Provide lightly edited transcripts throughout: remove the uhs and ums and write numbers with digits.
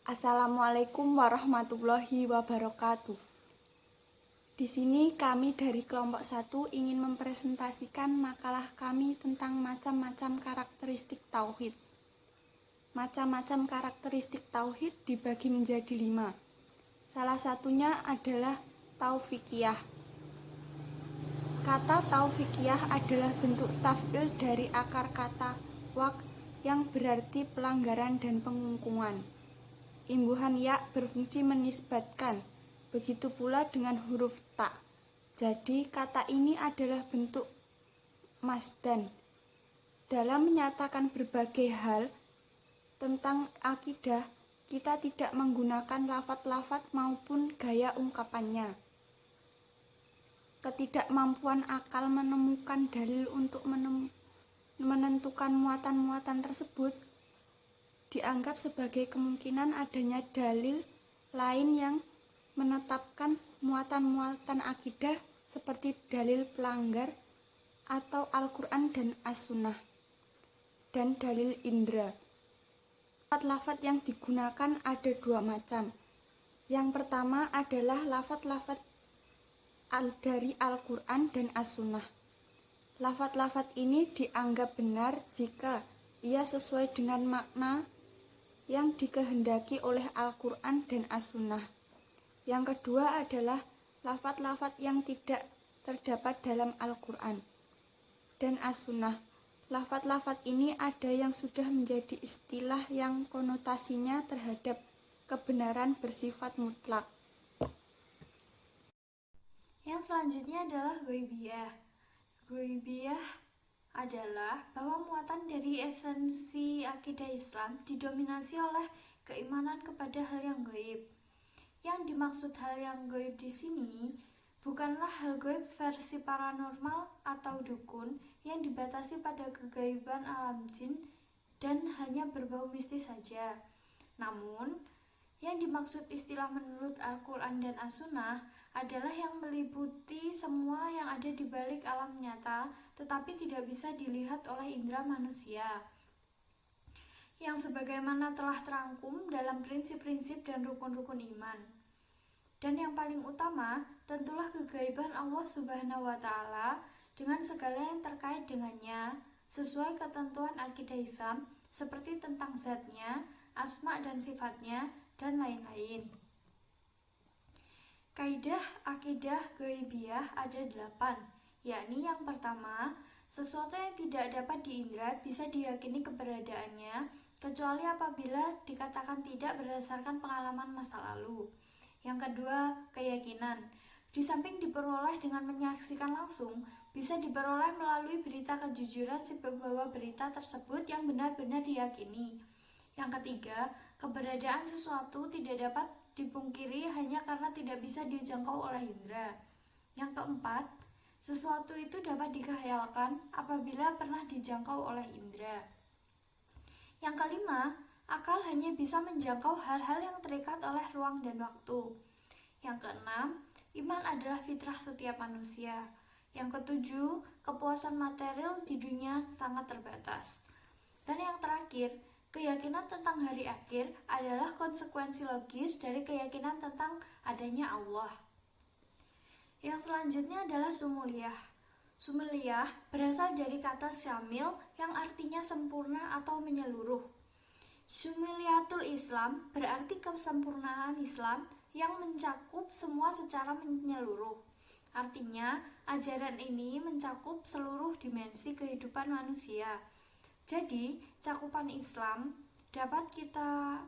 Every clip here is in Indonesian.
Assalamualaikum warahmatullahi wabarakatuh. Di sini kami dari kelompok 1 ingin mempresentasikan makalah kami tentang macam-macam karakteristik tauhid. Macam-macam karakteristik tauhid dibagi menjadi 5. Salah satunya adalah taufikiyah. Kata taufikiyah adalah bentuk taf'il dari akar kata waq yang berarti pelanggaran dan pengungkungan. Imbuhan ya berfungsi menisbatkan, begitu pula dengan huruf ta. Jadi kata ini adalah bentuk masdan. Dalam menyatakan berbagai hal tentang akidah, kita tidak menggunakan lafaz-lafaz maupun gaya ungkapannya. Ketidakmampuan akal menemukan dalil untuk menentukan muatan-muatan tersebut dianggap sebagai kemungkinan adanya dalil lain yang menetapkan muatan-muatan akidah seperti dalil pelanggar atau Al-Quran dan As-Sunnah dan dalil indra. Lafaz-lafaz yang digunakan ada 2 macam. Yang pertama adalah lafaz-lafaz dari Al-Quran dan As-Sunnah. Lafaz-lafaz ini dianggap benar jika ia sesuai dengan makna yang dikehendaki oleh Al-Quran dan As-Sunnah. Yang kedua adalah lafaz-lafaz yang tidak terdapat dalam Al-Quran dan As-Sunnah. Lafaz-lafaz ini ada yang sudah menjadi istilah yang konotasinya terhadap kebenaran bersifat mutlak. Yang selanjutnya adalah ghaibiyah. Ghaibiyah adalah bahwa muatan dari esensi akidah Islam didominasi oleh keimanan kepada hal yang gaib. Yang dimaksud hal yang gaib di sini bukanlah hal gaib versi paranormal atau dukun yang dibatasi pada kegaiban alam jin dan hanya berbau mistis saja. Namun, yang dimaksud istilah menurut Al-Quran dan As-Sunnah adalah yang meliputi semua yang ada di balik alam nyata tetapi tidak bisa dilihat oleh indera manusia, yang sebagaimana telah terangkum dalam prinsip-prinsip dan rukun-rukun iman. Dan yang paling utama tentulah kegaiban Allah Subhanahu wa Ta'ala dengan segala yang terkait dengannya sesuai ketentuan akidah Islam seperti tentang zatnya, asma dan sifatnya, dan lain-lain. Kaidah akidah ghaibiyah ada 8, yakni yang pertama, sesuatu yang tidak dapat diindra bisa diyakini keberadaannya kecuali apabila dikatakan tidak berdasarkan pengalaman masa lalu. Yang kedua, keyakinan. Di samping diperoleh dengan menyaksikan langsung, bisa diperoleh melalui berita kejujuran si pembawa berita tersebut yang benar-benar diyakini. Yang ketiga, keberadaan sesuatu tidak dapat dipungkiri hanya karena tidak bisa dijangkau oleh indera. Yang keempat, sesuatu itu dapat dikhayalkan apabila pernah dijangkau oleh indera. Yang kelima, akal hanya bisa menjangkau hal-hal yang terikat oleh ruang dan waktu. Yang keenam, iman adalah fitrah setiap manusia. Yang ketujuh, kepuasan material di dunia sangat terbatas. Dan yang terakhir, keyakinan tentang hari akhir adalah konsekuensi logis dari keyakinan tentang adanya Allah. Yang selanjutnya adalah sumuliyah. Sumuliyah berasal dari kata syamil yang artinya sempurna atau menyeluruh. Syumuliyatul Islam berarti kesempurnaan Islam yang mencakup semua secara menyeluruh. Artinya, ajaran ini mencakup seluruh dimensi kehidupan manusia. Jadi, cakupan Islam dapat kita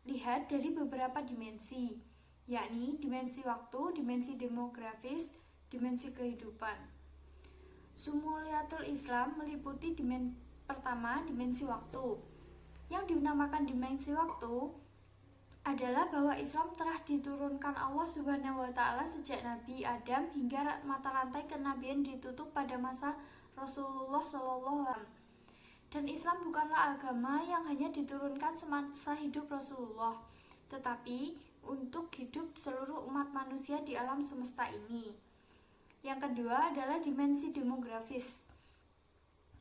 lihat dari beberapa dimensi, yakni dimensi waktu, dimensi demografis, dimensi kehidupan. Sumuliyatul Islam meliputi pertama, dimensi waktu. Yang dinamakan dimensi waktu adalah bahwa Islam telah diturunkan Allah Subhanahu wa Ta'ala sejak Nabi Adam hingga mata rantai kenabian ditutup pada masa Rasulullah SAW. Dan Islam bukanlah agama yang hanya diturunkan semasa hidup Rasulullah, tetapi untuk hidup seluruh umat manusia di alam semesta ini. Yang kedua adalah dimensi demografis.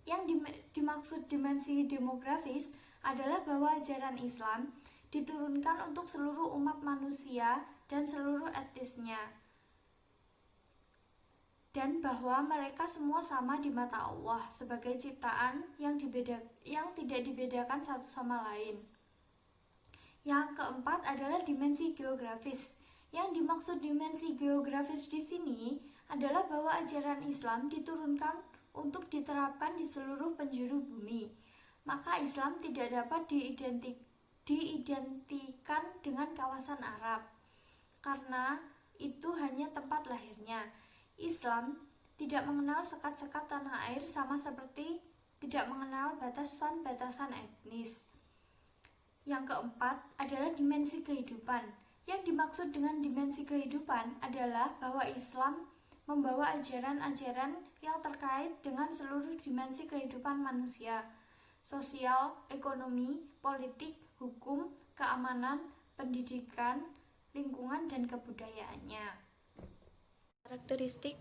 Yang dimaksud dimensi demografis adalah bahwa ajaran Islam diturunkan untuk seluruh umat manusia dan seluruh etnisnya, dan bahwa mereka semua sama di mata Allah sebagai ciptaan yang tidak dibedakan satu sama lain. Yang keempat adalah dimensi geografis. Yang dimaksud dimensi geografis di sini adalah bahwa ajaran Islam diturunkan untuk diterapkan di seluruh penjuru bumi. Maka Islam tidak dapat diidentikan dengan kawasan Arab, karena itu hanya tempat lahirnya. Islam tidak mengenal sekat-sekat tanah air, sama seperti tidak mengenal batasan-batasan etnis. Yang keempat adalah dimensi kehidupan. Yang dimaksud dengan dimensi kehidupan adalah bahwa Islam membawa ajaran-ajaran yang terkait dengan seluruh dimensi kehidupan manusia: sosial, ekonomi, politik, hukum, keamanan, pendidikan, lingkungan, dan kebudayaannya. Karakteristik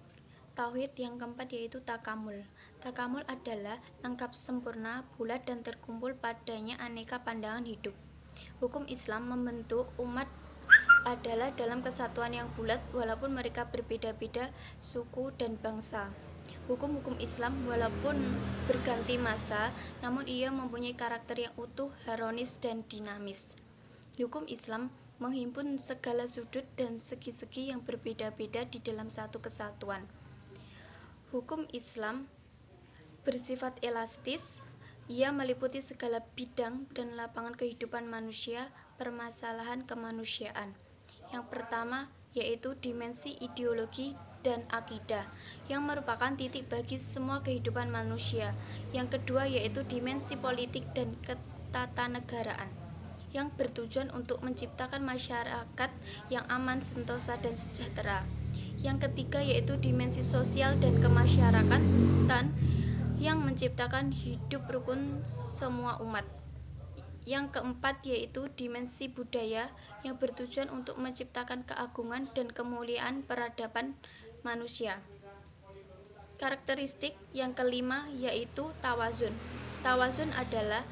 tauhid yang keempat yaitu takamul. Takamul adalah lengkap, sempurna, bulat, dan terkumpul padanya aneka pandangan hidup. Hukum Islam membentuk umat adalah dalam kesatuan yang bulat walaupun mereka berbeda-beda suku dan bangsa. Hukum-hukum Islam walaupun berganti masa, namun ia mempunyai karakter yang utuh, harmonis, dan dinamis. Hukum Islam menghimpun segala sudut dan segi-segi yang berbeda-beda di dalam satu kesatuan. Hukum Islam bersifat elastis, ia meliputi segala bidang dan lapangan kehidupan manusia, permasalahan kemanusiaan. Yang pertama yaitu dimensi ideologi dan akidah, yang merupakan titik bagi semua kehidupan manusia. Yang kedua yaitu dimensi politik dan ketatanegaraan, yang bertujuan untuk menciptakan masyarakat yang aman, sentosa, dan sejahtera. Yang ketiga yaitu dimensi sosial dan kemasyarakatan, yang menciptakan hidup rukun semua umat. Yang keempat yaitu dimensi budaya, yang bertujuan untuk menciptakan keagungan dan kemuliaan peradaban manusia. Karakteristik yang kelima yaitu tawazun. Tawazun adalah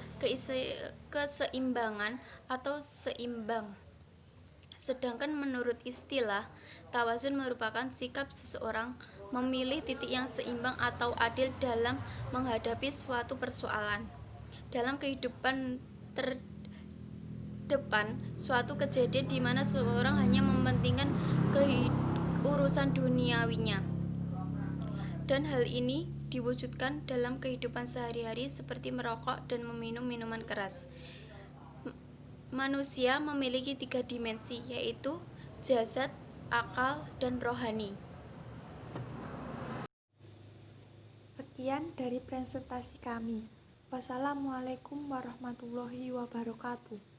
keseimbangan atau seimbang. Sedangkan menurut istilah, tawazun merupakan sikap seseorang memilih titik yang seimbang atau adil dalam menghadapi suatu persoalan. Dalam kehidupan terdepan suatu kejadian di mana seseorang hanya mementingkan urusan duniawinya, dan hal ini diwujudkan dalam kehidupan sehari-hari seperti merokok dan meminum minuman keras. Manusia memiliki 3 dimensi, yaitu jasad, akal, dan rohani. Sekian dari presentasi kami. Wassalamualaikum warahmatullahi wabarakatuh.